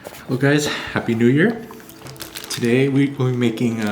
Hello guys, Happy New Year. Today we will be making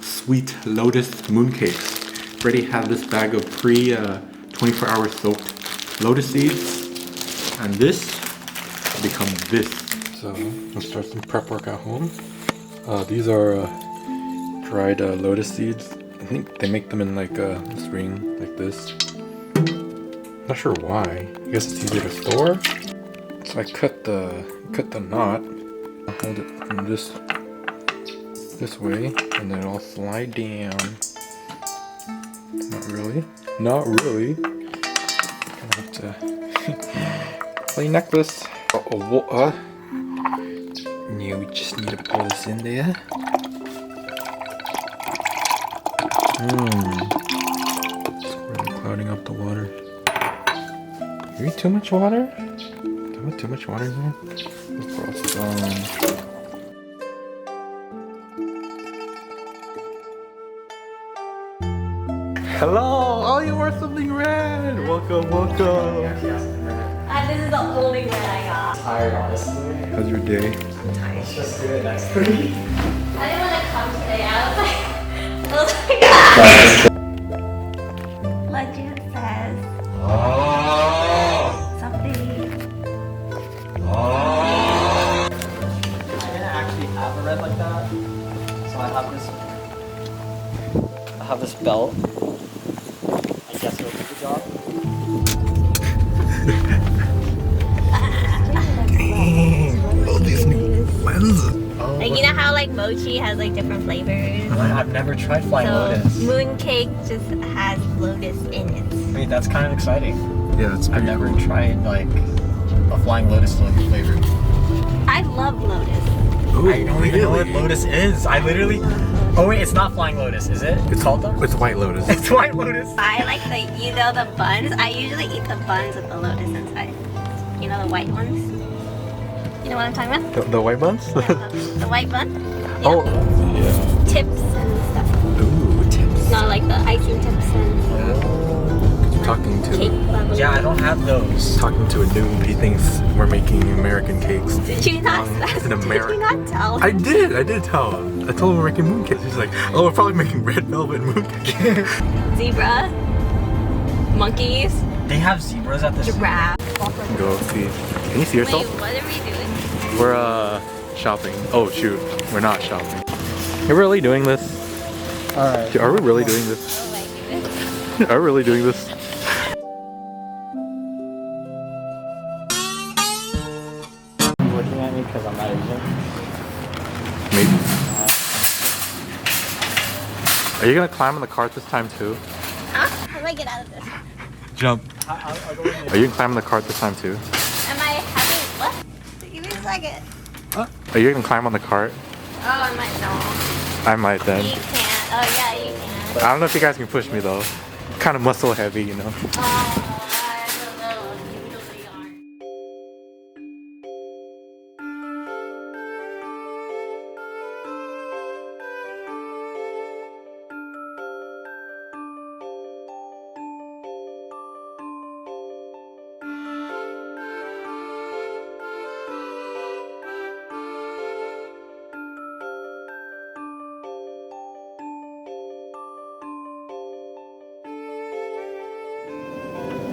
sweet lotus mooncakes. Already have this bag of 24-hour soaked lotus seeds. And this will become this. So let's start some prep work at home. These are dried lotus seeds. I think they make them in like a ring like this. Not sure why. I guess it's easier to store. So I cut the knot. I'll hold it from this way, and then I'll slide down. Not really. Not really. Gonna have to play necklace. No, we just need to pull this in there. It's really clouding up the water. Maybe too much water? Too much water in here? Let's pour some. Hello! Oh, you wore something red! Welcome, welcome! This is the only red I got. Tired, honestly. How's your day? It's just good. Next week. I didn't want to come today. I was like, Legend says something. I didn't actually have a red like that, so I have this belt. I guess it'll do the job. Dang! All these new lenses. Like, you know how like mochi has like different flavors? I've never tried flying So lotus. mooncake just has lotus in it. I mean, that's kind of exciting. Yeah, it's I've never tried like a flying lotus flavor. I love lotus. Ooh, I don't even know what lotus is. I literally. Oh wait, it's not flying lotus, is it? It's called that? It's white lotus. It's white lotus. I like the the buns. I usually eat the buns with the lotus inside. You know the white ones. You know what I'm talking about? The white buns? The white bun. Oh, yeah. Tips and stuff. Ooh, tips. Not like the icing tips and Talking cake to level. Yeah, I don't have those. a noob. He thinks we're making American cakes. Did you not? It's an Did American. you not tell? I did tell him. I told him we're making mooncakes. He's like, oh, we're probably making red velvet mooncakes. Zebra, monkeys, They have zebras at this. giraffe. Go see. Can you see Wait, yourself? what are we doing? We're shopping. Oh shoot, we're not shopping. You're really doing this? Alright. Are we really doing this? Oh my goodness. Are we really doing this? Looking at me because I'm not Asian. Maybe. Are you gonna climb on the cart this time too? Huh? How do I get out of this? Jump. I'll go with you. Are you gonna climb on the cart this time too? Am I having what? Give me a second. Are you gonna climb on the cart? Oh, I might no. I might You then. can't. Oh yeah, you can. I don't know if you guys can push me though. Kind of muscle heavy, you know. Oh, I don't know. You really aren't.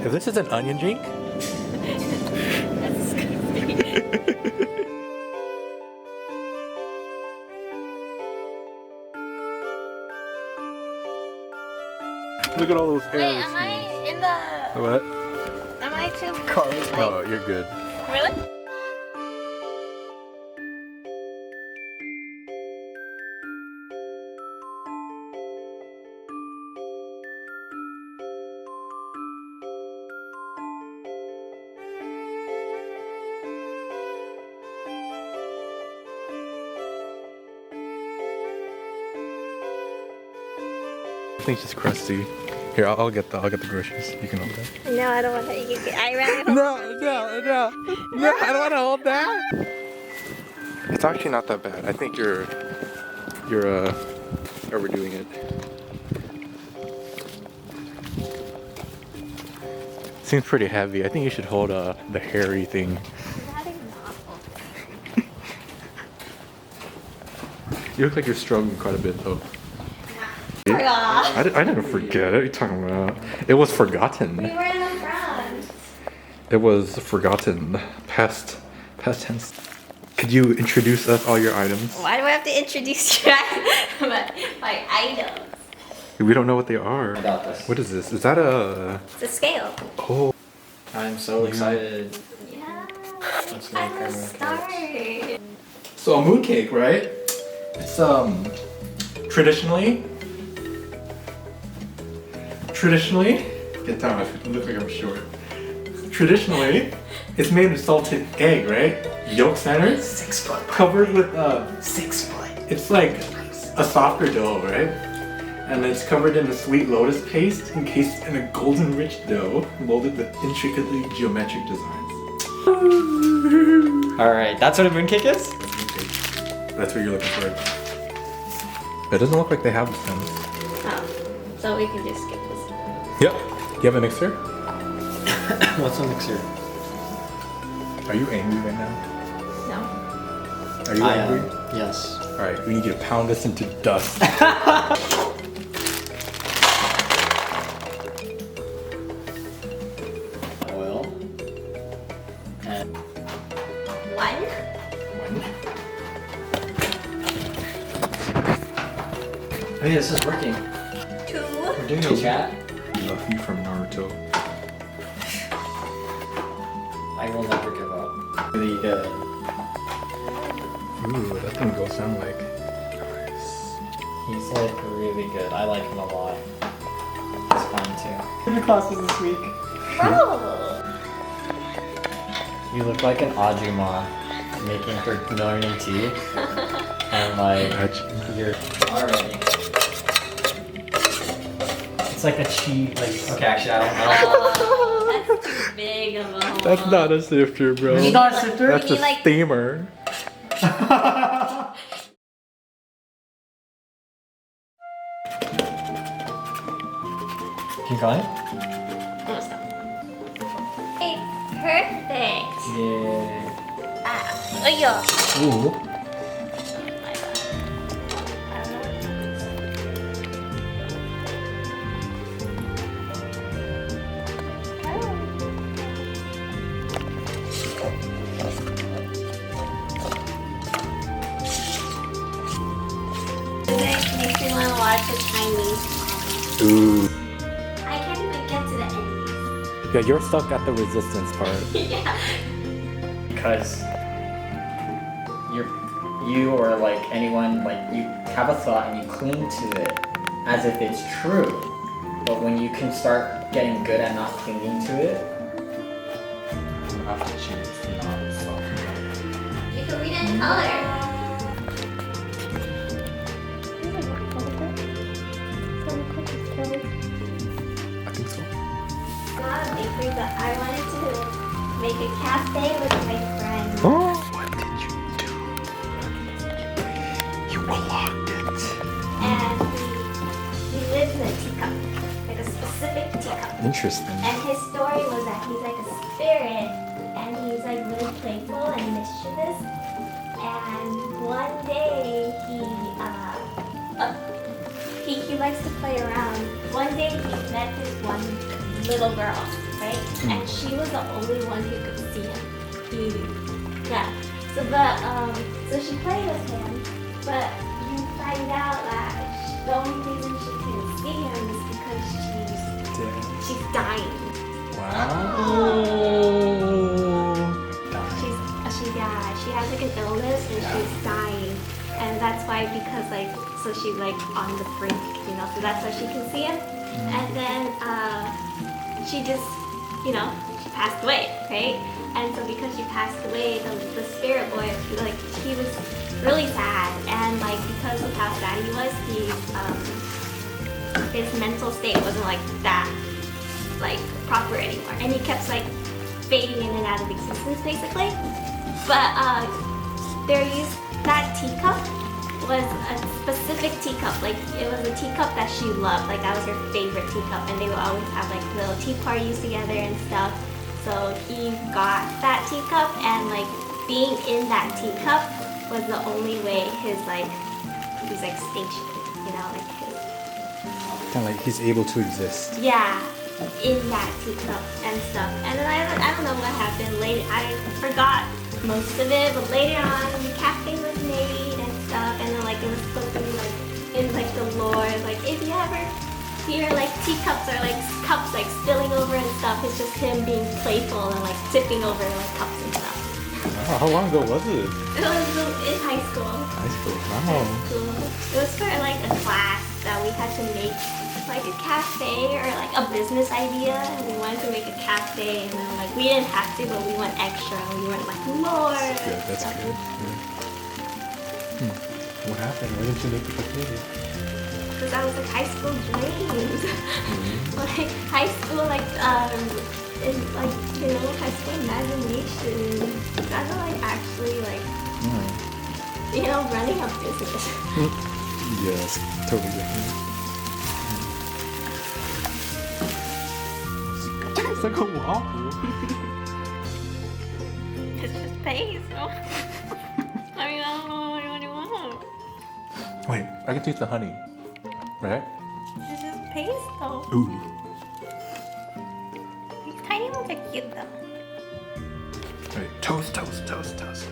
If this is an onion drink, That's disgusting. look at all those Wait, hairs. am I in the? What? Am I too? No, you're good. Really? I think she's crusty. Here, I'll get the groceries. You can hold that. No, I don't want that. I rather. No, I don't want to hold that. It's actually not that bad. I think you're overdoing it. Seems pretty heavy. I think you should hold the hairy thing. You look like you're struggling quite a bit though. Forgot. I didn't forget. What are you talking about? It was forgotten. We were in the front. It was forgotten. Past tense. Could you introduce us all your items? Why do I have to introduce you my items? We don't know what they are. I got this. What is this? Is that a... It's a scale. Oh. I'm so excited. Yeah. Let's make I'm our a mooncakes. star. So a mooncake, right? It's traditionally, get down. I look like I'm short. Traditionally, it's made of salted egg, right? Yolk center, 6 foot. covered with 6 foot. it's like a softer dough, right? And it's covered in a sweet lotus paste, encased in a golden rich dough, molded with intricately geometric designs. Alright, that's what a mooncake is? That's what you're looking for. It doesn't look like they have the stems. Oh, so we can just skip this. Yep. You have a mixer? What's a mixer? Are you angry right now? No. Are you angry? Yes. Alright, we need you to pound this into dust. Oil. And One. hey, this is working. Two. We're doing a chat. Luffy from Naruto. I will never give up. Really good. Ooh, that thing goes sound like. He's like really good. I like him a lot. He's fun too. Your classes this week. Bro. You look like an Ajumma making her learning tea. And like you're already. It's like a cheat. Like okay, actually I don't know. Oh, that's too big of a hole. That's not a sifter, bro. It's not a sifter? That's You a mean like- steamer. Keep going. Oh, stop. Hey, perfect. Yeah. Ah, oh yeah. Ooh. It makes me want to watch the Chinese. Ooh. I can't even get to the end. Yeah, you're stuck at the resistance part. Yeah. Because you or like anyone, like you have a thought and you cling to it as if it's true. But when you can start getting good at not clinging to it, You can read it in color. I think so. Not a bakery, but I wanted to make a cafe with my friend. Oh, what did you do? You unlocked it. And he lives in a teacup, like a specific teacup. Interesting. And his story was that he's like a spirit, and he's like really playful and mischievous. And one day he likes to play around. One day he met this one little girl, right? And she was the only one who could see him. So she played with him, but you find out that the only reason she couldn't see him is because she's dying. She has like an illness and she's dying, and that's why so she's like on the brink, so that's why she can see him. And then she just, she passed away, right? And so because she passed away, the spirit boy, he was really sad, and like because of how sad he was, his mental state wasn't like that proper anymore, and he kept like fading in and out of existence basically. But that teacup was a specific teacup. Like it was a teacup that she loved. Like that was her favorite teacup, and they would always have like little tea parties together and stuff. So he got that teacup, and like being in that teacup was the only way his he's like stationed, you know, like his, Kind of like he's able to exist. yeah, in that teacup and stuff. And then I don't know what happened later. I forgot most of it, but later on the cafe was made and stuff, and then like it was supposed to be like in like the lore, like if you ever hear like teacups or like cups like spilling over and stuff, it's just him being playful and like tipping over like cups and stuff. Wow, how long ago was it? It was in high school. High school. High Wow. school. It was for like a class that we had to make like a cafe or like a business idea, and we wanted to make a cafe, and then like we didn't have to, but we went extra. We went like more. Good, that's good. Yeah. What happened? Why didn't you make the cafe? Because that was like high school dreams. Like high school, like in like you know high school imagination. That's like actually like you know running a business. Yes, totally different. It's like a waffle. It's just paste. I mean, I don't know what you want. Wait, I can taste the honey. Right? It's just paste though. Ooh. These tiny ones are cute though. Wait, toast, toast, toast, toast.